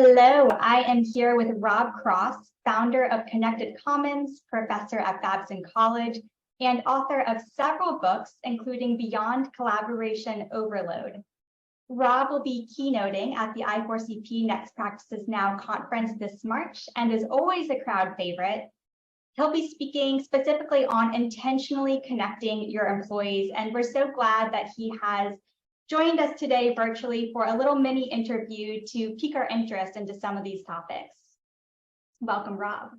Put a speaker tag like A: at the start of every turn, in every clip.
A: Hello, I am here with Rob Cross, founder of Connected Commons, professor at Babson College, and author of several books, including Beyond Collaboration Overload. Rob will be keynoting at the I4CP Next Practices Now conference this March and is always a crowd favorite. He'll be speaking specifically on intentionally connecting your employees, and we're so glad that he has joined us today virtually for a little mini interview to pique our interest into some of these topics. Welcome, Rob.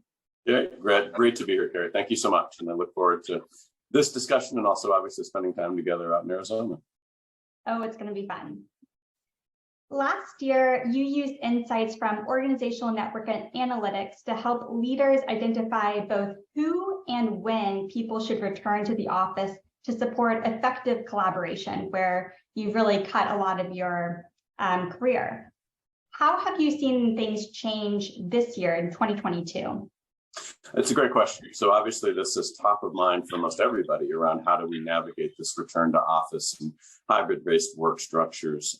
B: Yeah, great to be here, Carrie. Thank you so much. And I look forward to this discussion and also obviously spending time together out in Arizona.
A: Oh, it's going to be fun. Last year, you used insights from organizational network and analytics to help leaders identify both who and when people should return to the office to support effective collaboration, where you've really cut a lot of your career. How have you seen things change this year in 2022?
B: It's a great question. So obviously this is top of mind for most everybody around how do we navigate this return to office and hybrid-based work structures.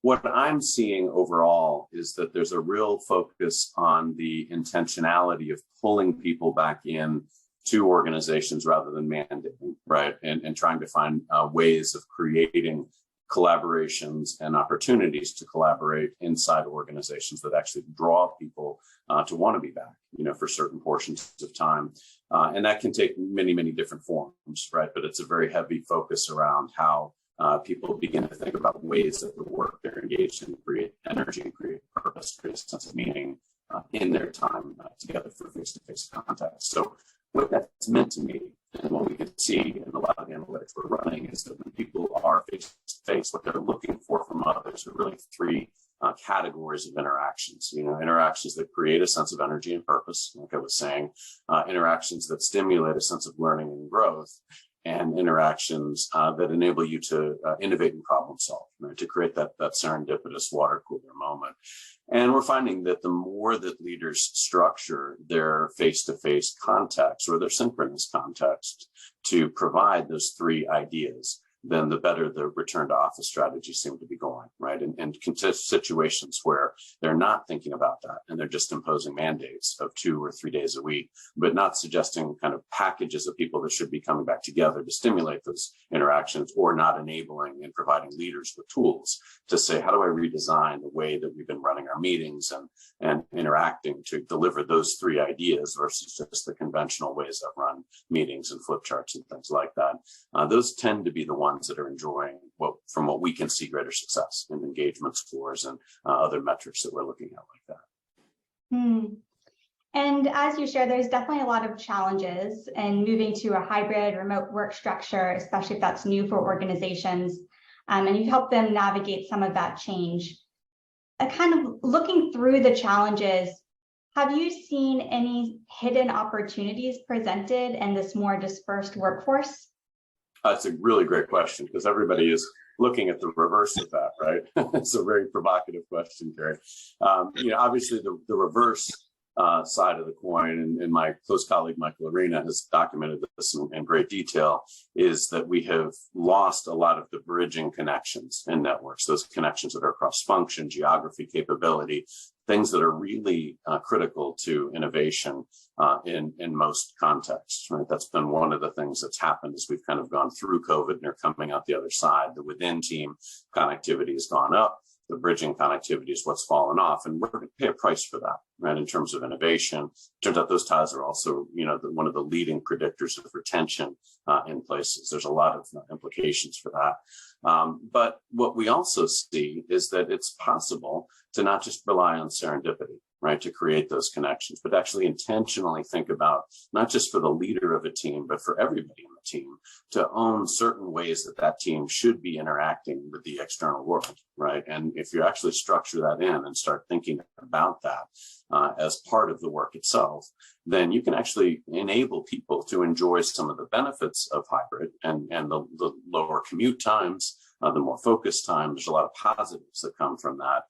B: What I'm seeing overall is that there's a real focus on the intentionality of pulling people back in to organizations rather than mandating, right? And trying to find ways of creating collaborations and opportunities to collaborate inside organizations that actually draw people to want to be back, for certain portions of time. And that can take many, many different forms, right? But it's a very heavy focus around how people begin to think about ways that the work they're engaged in create energy and create purpose, create a sense of meaning in their time together for face-to-face contact. So what that's meant to me and what we can see in a lot of the analytics we're running is that when people are face-to-face, what they're looking for from others are really three categories of interactions. Interactions that create a sense of energy and purpose, like I was saying, interactions that stimulate a sense of learning and growth, and interactions that enable you to innovate and problem solve, right? To create that serendipitous water cooler moment. And we're finding that the more that leaders structure their face-to-face context or their synchronous context to provide those three ideas, then the better the return to office strategies seem to be going, right? And situations where they're not thinking about that and they're just imposing mandates of 2 or 3 days a week, but not suggesting kind of packages of people that should be coming back together to stimulate those interactions, or not enabling and providing leaders with tools to say, how do I redesign the way that we've been running our meetings and interacting to deliver those three ideas versus just the conventional ways I've run meetings and flip charts and things like that. Those tend to be the ones that are enjoying, from what we can see, greater success in engagement scores and other metrics that we're looking at like that.
A: And as you share, there's definitely a lot of challenges in moving to a hybrid remote work structure, especially if that's new for organizations. And you help them navigate some of that change. Kind of looking through the challenges, have you seen any hidden opportunities presented in this more dispersed workforce?
B: That's a really great question, because everybody is looking at the reverse of that, right? It's a very provocative question, Carrie. Obviously the reverse side of the coin, and my close colleague Michael Arena has documented this in great detail, is that we have lost a lot of the bridging connections in networks, those connections that are across function, geography, capability, things that are really critical to innovation in most contexts, right? That's been one of the things that's happened as we've kind of gone through COVID and are coming out the other side. The within team connectivity has gone up. The bridging connectivity is what's fallen off, and we're going to pay a price for that, right? In terms of innovation, turns out those ties are also, one of the leading predictors of retention in places. There's a lot of implications for that. But what we also see is that it's possible to not just rely on serendipity, right, to create those connections, but actually intentionally think about, not just for the leader of a team, but for everybody in the team, to own certain ways that that team should be interacting with the external world, right? And if you actually structure that in and start thinking about that as part of the work itself, then you can actually enable people to enjoy some of the benefits of hybrid and the lower commute times, the more focused time. There's a lot of positives that come from that,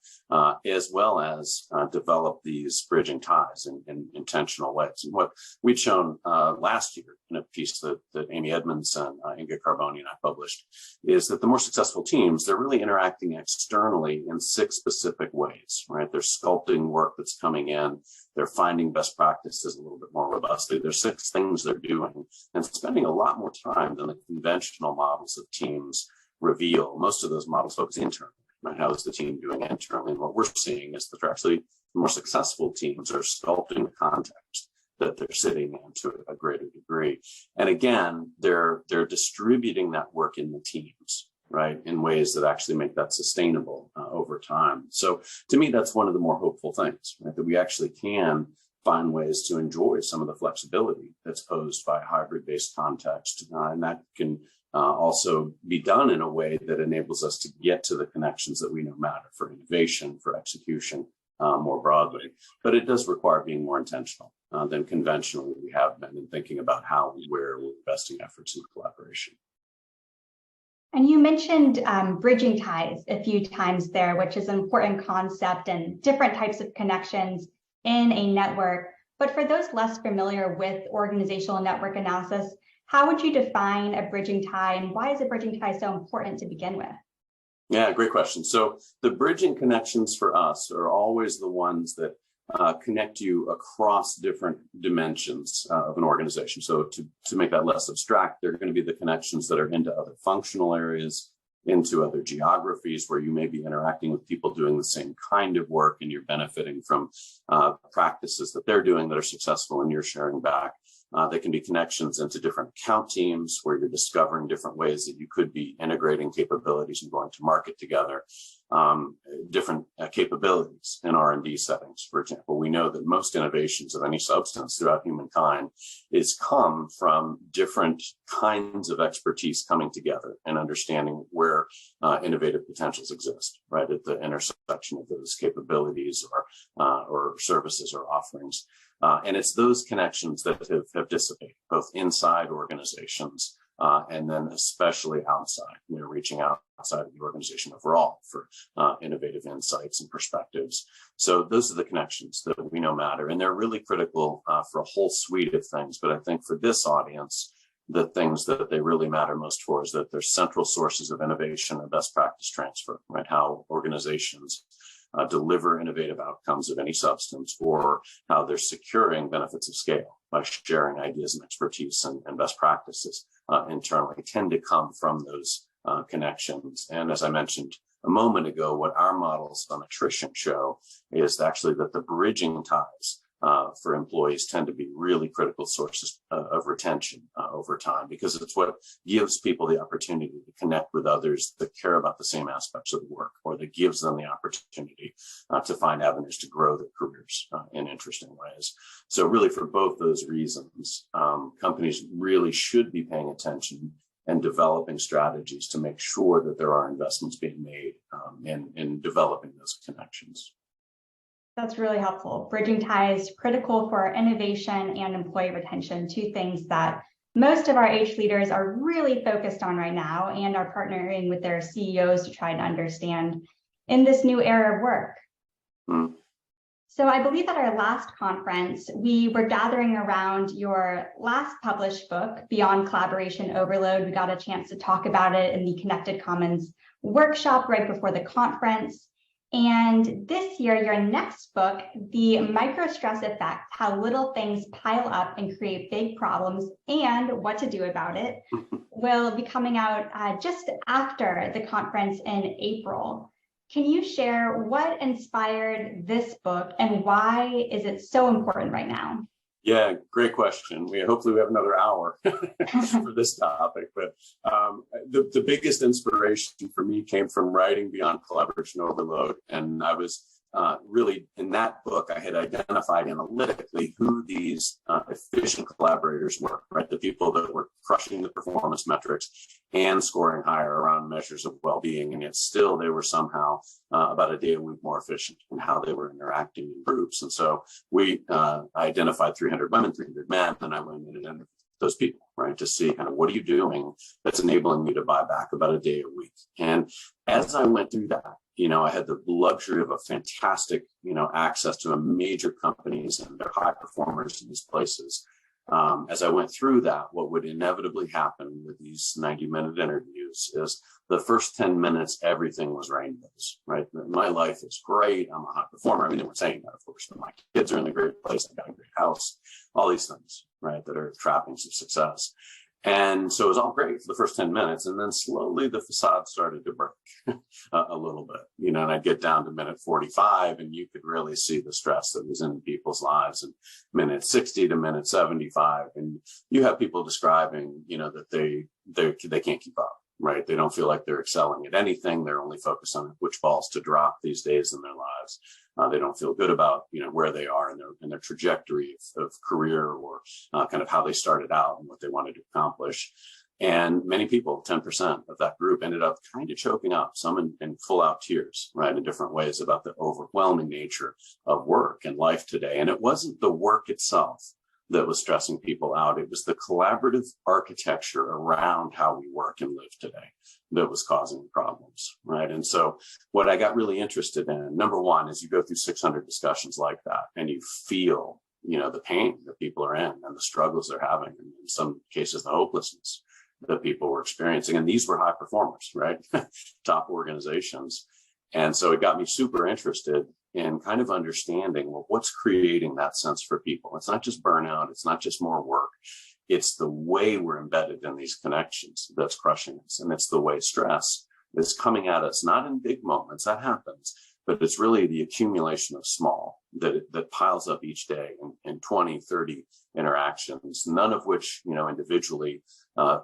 B: as well as develop these bridging ties in intentional ways. And what we'd shown last year in a piece that Amy Edmonds and Inga Carboni and I published is that the more successful teams, they're really interacting externally in 6 specific ways, right? They're sculpting work that's coming in. They're finding best practices a little bit more robustly. There's 6 things they're doing and spending a lot more time than the conventional models of teams reveal. Most of those models focus internally, right? How is the team doing internally? And what we're seeing is that they're actually the more successful teams are sculpting the context that they're sitting in to a greater degree. And again, they're distributing that work in the teams, right, in ways that actually make that sustainable over time. So to me, that's one of the more hopeful things, right, that we actually can find ways to enjoy some of the flexibility that's posed by a hybrid-based context. And that can also be done in a way that enables us to get to the connections that we know matter for innovation, for execution more broadly. But it does require being more intentional than conventionally we have been in thinking about how and where we're investing efforts in collaboration.
A: And you mentioned bridging ties a few times there, which is an important concept and different types of connections in a network. But for those less familiar with organizational network analysis, how would you define a bridging tie, and why is a bridging tie so important to begin with?
B: Yeah, great question. So the bridging connections for us are always the ones that connect you across different dimensions of an organization. So to make that less abstract, they're going to be the connections that are into other functional areas, into other geographies where you may be interacting with people doing the same kind of work and you're benefiting from practices that they're doing that are successful and you're sharing back. They can be connections into different account teams where you're discovering different ways that you could be integrating capabilities and going to market together. Different capabilities in R&D settings, for example. We know that most innovations of any substance throughout humankind is come from different kinds of expertise coming together and understanding where innovative potentials exist, right, at the intersection of those capabilities or services or offerings. And it's those connections that have dissipated, both inside organizations and then especially outside, reaching outside of the organization overall for innovative insights and perspectives. So those are the connections that we know matter, and they're really critical for a whole suite of things. But I think for this audience, the things that they really matter most for is that they're central sources of innovation and best practice transfer, right? How organizations deliver innovative outcomes of any substance, or how they're securing benefits of scale by sharing ideas and expertise and best practices internally tend to come from those connections. And as I mentioned a moment ago, what our models on attrition show is actually that the bridging ties for employees tend to be really critical sources of retention over time, because it's what gives people the opportunity to connect with others that care about the same aspects of the work, or that gives them the opportunity to find avenues to grow their careers in interesting ways. So really for both those reasons, companies really should be paying attention and developing strategies to make sure that there are investments being made in developing those connections.
A: That's really helpful. Bridging ties, critical for innovation and employee retention, 2 things that most of our H leaders are really focused on right now and are partnering with their CEOs to try to understand in this new era of work. So I believe at our last conference, we were gathering around your last published book, Beyond Collaboration Overload. We got a chance to talk about it in the Connected Commons workshop right before the conference. And this year, your next book, The Microstress Effect, How Little Things Pile Up and Create Big Problems and What to Do About It, will be coming out just after the conference in April. Can you share what inspired this book and why is it so important right now?
B: Yeah, great question. Hopefully we have another hour for this topic, but the biggest inspiration for me came from writing Beyond Collaboration Overload. And I was really, in that book, I had identified analytically who these efficient collaborators were, right? The people that were crushing the performance metrics and scoring higher around measures of well-being. And yet still they were somehow about a day a week more efficient in how they were interacting in groups. And so we identified 300 women, 300 men, and I went in and those people, right? To see kind of what are you doing that's enabling you to buy back about a day a week. And as I went through that, I had the luxury of a fantastic, access to major companies and their high performers in these places. As I went through that, what would inevitably happen with these 90-minute interviews is the first 10 minutes, everything was rainbows, right? My life is great. I'm a high performer. I mean, they were saying that, of course, but my kids are in a great place. I got a great house, all these things, right, that are trappings of success. And so it was all great for the first 10 minutes. And then slowly the facade started to break a little bit, and I'd get down to minute 45 and you could really see the stress that was in people's lives, and minute 60 to minute 75. And you have people describing, that they can't keep up, right? They don't feel like they're excelling at anything. They're only focused on which balls to drop these days in their lives. They don't feel good about, where they are in their trajectory of career, or kind of how they started out and what they wanted to accomplish. And many people, 10% of that group, ended up kind of choking up, some in full out tears, right, in different ways about the overwhelming nature of work and life today. And it wasn't the work itself that was stressing people out. It was the collaborative architecture around how we work and live today that was causing problems, right? And so what I got really interested in, number one, is you go through 600 discussions like that and you feel, the pain that people are in and the struggles they're having, and in some cases, the hopelessness that people were experiencing. And these were high performers, right? Top organizations. And so it got me super interested in kind of understanding, well, what's creating that sense for people? It's not just burnout. It's not just more work. It's the way we're embedded in these connections that's crushing us. And it's the way stress is coming at us, not in big moments, that happens, but it's really the accumulation of small that piles up each day in 20, 30 interactions, none of which, individually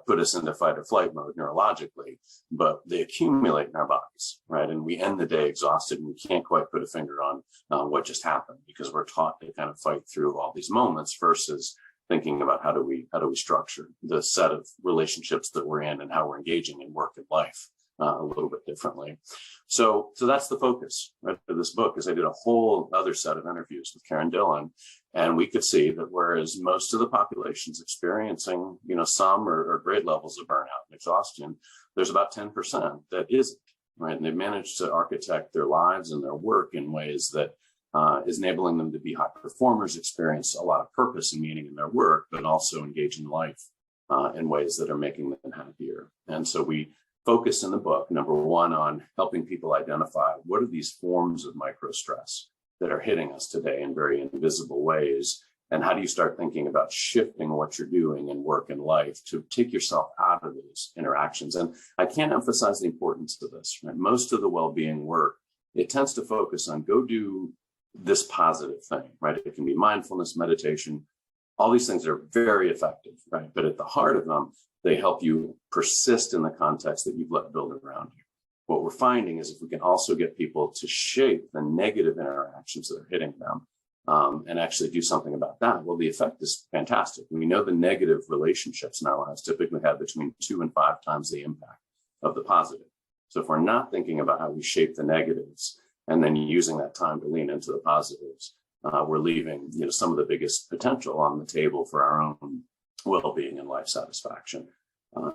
B: put us into fight or flight mode neurologically, but they accumulate in our bodies, right? And we end the day exhausted and we can't quite put a finger on what just happened, because we're taught to kind of fight through all these moments versus thinking about how do we structure the set of relationships that we're in and how we're engaging in work and life a little bit differently. So that's the focus, right, of this book. Is I did a whole other set of interviews with Karen Dillon, and we could see that whereas most of the population's experiencing, some or great levels of burnout and exhaustion, there's about 10% that isn't, right? And they've managed to architect their lives and their work in ways that is enabling them to be high performers, experience a lot of purpose and meaning in their work, but also engage in life in ways that are making them happier. And so we focus in the book, number one, on helping people identify what are these forms of micro stress that are hitting us today in very invisible ways, and how do you start thinking about shifting what you're doing in work and life to take yourself out of those interactions. And I can't emphasize the importance of this, right? Most of the well-being work, it tends to focus on go do this positive thing, right? It can be mindfulness, meditation, all these things are very effective, right? But at the heart of them, they help you persist in the context that you've let build around you. What we're finding is if we can also get people to shape the negative interactions that are hitting them and actually do something about that, well, the effect is fantastic. We know the negative relationships in our lives typically have between 2 and 5 times the impact of the positive. So if we're not thinking about how we shape the negatives and then using that time to lean into the positives, we're leaving some of the biggest potential on the table for our own well-being and life satisfaction.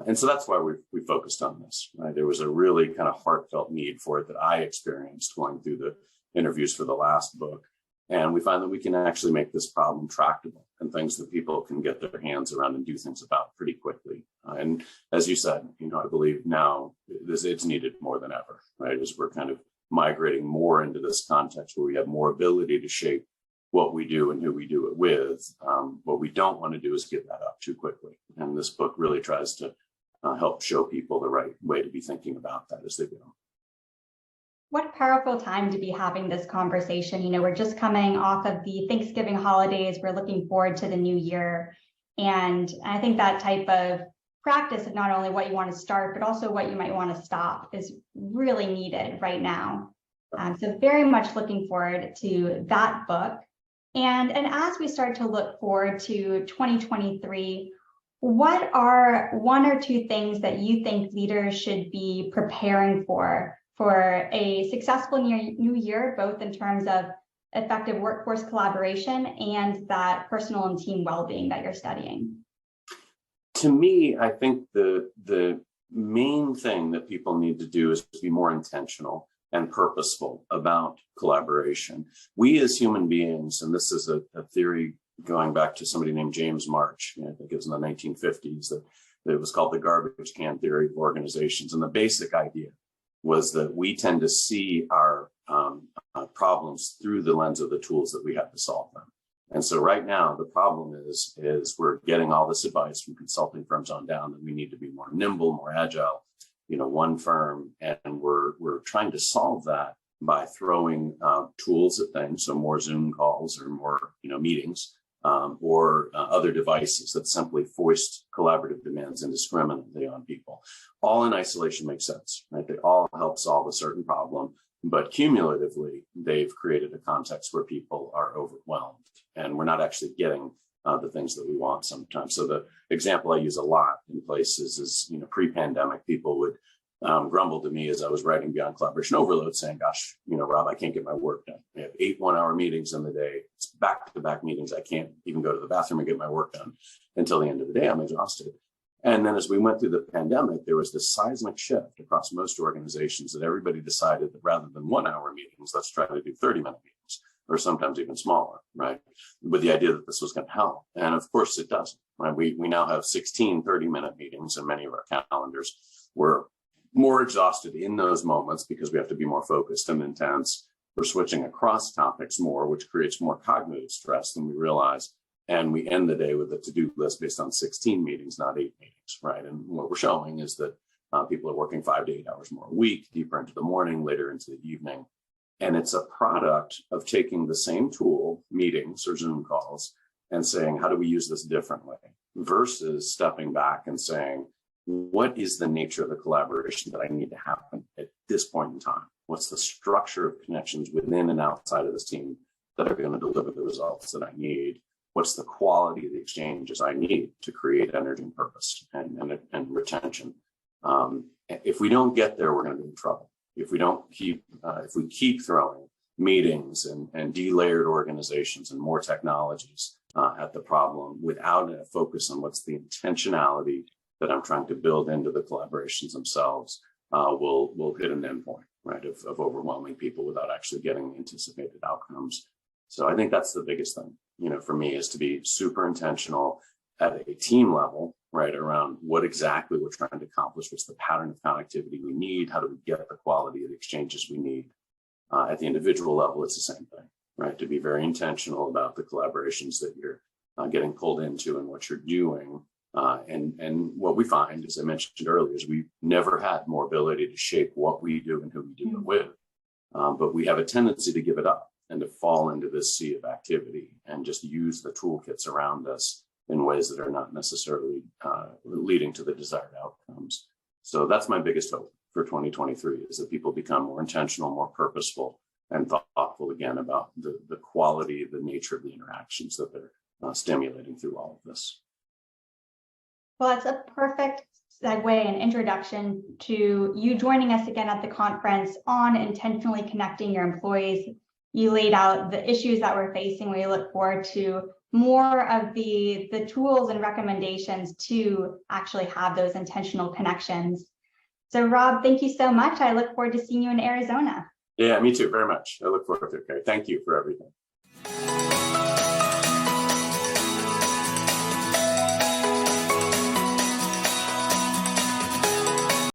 B: And so that's why we focused on this, right? There was a really kind of heartfelt need for it that I experienced going through the interviews for the last book. And we find that we can actually make this problem tractable and things that people can get their hands around and do things about pretty quickly. And as you said, I believe now it's needed more than ever, right? As we're kind of migrating more into this context where we have more ability to shape what we do and who we do it with. What we don't want to do is give that up too quickly. And this book really tries to help show people the right way to be thinking about that as they go.
A: What a powerful time to be having this conversation. We're just coming off of the Thanksgiving holidays. We're looking forward to the new year. And I think that type of practice of not only what you want to start, but also what you might want to stop is really needed right now. So very much looking forward to that book. And as we start to look forward to 2023, what are 1 or 2 things that you think leaders should be preparing for a successful new year, both in terms of effective workforce collaboration and that personal and team well-being that you're studying?
B: To me, I think the main thing that people need to do is to be more intentional and purposeful about collaboration. We as human beings, and this is a theory going back to somebody named James March, I think it was in the 1950s, that it was called the garbage can theory of organizations. And the basic idea was that we tend to see our problems through the lens of the tools that we have to solve them. And so right now, the problem is we're getting all this advice from consulting firms on down that we need to be more nimble, more agile, one firm. And we're trying to solve that by throwing tools at things. So more Zoom calls or more, meetings or other devices that simply foist collaborative demands indiscriminately on people. All in isolation makes sense, right? They all help solve a certain problem. But cumulatively, they've created a context where people are overwhelmed and we're not actually getting the things that we want sometimes. So the example I use a lot in places is, pre-pandemic, people would grumble to me as I was writing Beyond Collaboration Overload saying, gosh, Rob, I can't get my work done. I have 8 one-hour meetings in the day. It's back-to-back meetings. I can't even go to the bathroom and get my work done until the end of the day. I'm exhausted. And then as we went through the pandemic, there was this seismic shift across most organizations that everybody decided that rather than 1-hour meetings, let's try to do 30-minute meetings, or sometimes even smaller, right? With the idea that this was going to help. And of course it doesn't, right? We now have 16 30-minute meetings in many of our calendars. We're more exhausted in those moments because we have to be more focused and intense. We're switching across topics more, which creates more cognitive stress than we realize. And we end the day with a to-do list based on 16 meetings, not 8 meetings, right? And what we're showing is that people are working 5 to 8 hours more a week, deeper into the morning, later into the evening. And it's a product of taking the same tool, meetings or Zoom calls, and saying, how do we use this differently? Versus stepping back and saying, what is the nature of the collaboration that I need to happen at this point in time? What's the structure of connections within and outside of this team that are going to deliver the results that I need? What's the quality of the exchanges I need to create energy and purpose and retention? If we don't get there, we're going to be in trouble. If we keep throwing meetings and de-layered organizations and more technologies at the problem without a focus on what's the intentionality that I'm trying to build into the collaborations themselves, we'll hit an endpoint, right, of overwhelming people without actually getting the anticipated outcomes. So I think that's the biggest thing, for me, is to be super intentional at a team level, right, around what exactly we're trying to accomplish, what's the pattern of connectivity we need, how do we get the quality of the exchanges we need. At the individual level, it's the same thing, right, to be very intentional about the collaborations that you're getting pulled into and what you're doing. And what we find, as I mentioned earlier, is we've never had more ability to shape what we do and who we do it with. But we have a tendency to give it up and to fall into this sea of activity and just use the toolkits around us in ways that are not necessarily leading to the desired outcomes. So that's my biggest hope for 2023, is that people become more intentional, more purposeful, and thoughtful again about the quality, the nature of the interactions that they're stimulating through all of this.
A: Well, it's a perfect segue and introduction to you joining us again at the conference on intentionally connecting your employees. You laid out the issues that we're facing. We look forward to more of the tools and recommendations to actually have those intentional connections. So Rob, thank you so much. I look forward to seeing you in Arizona.
B: Yeah, me too, very much. I look forward to it. Okay. Thank you for everything.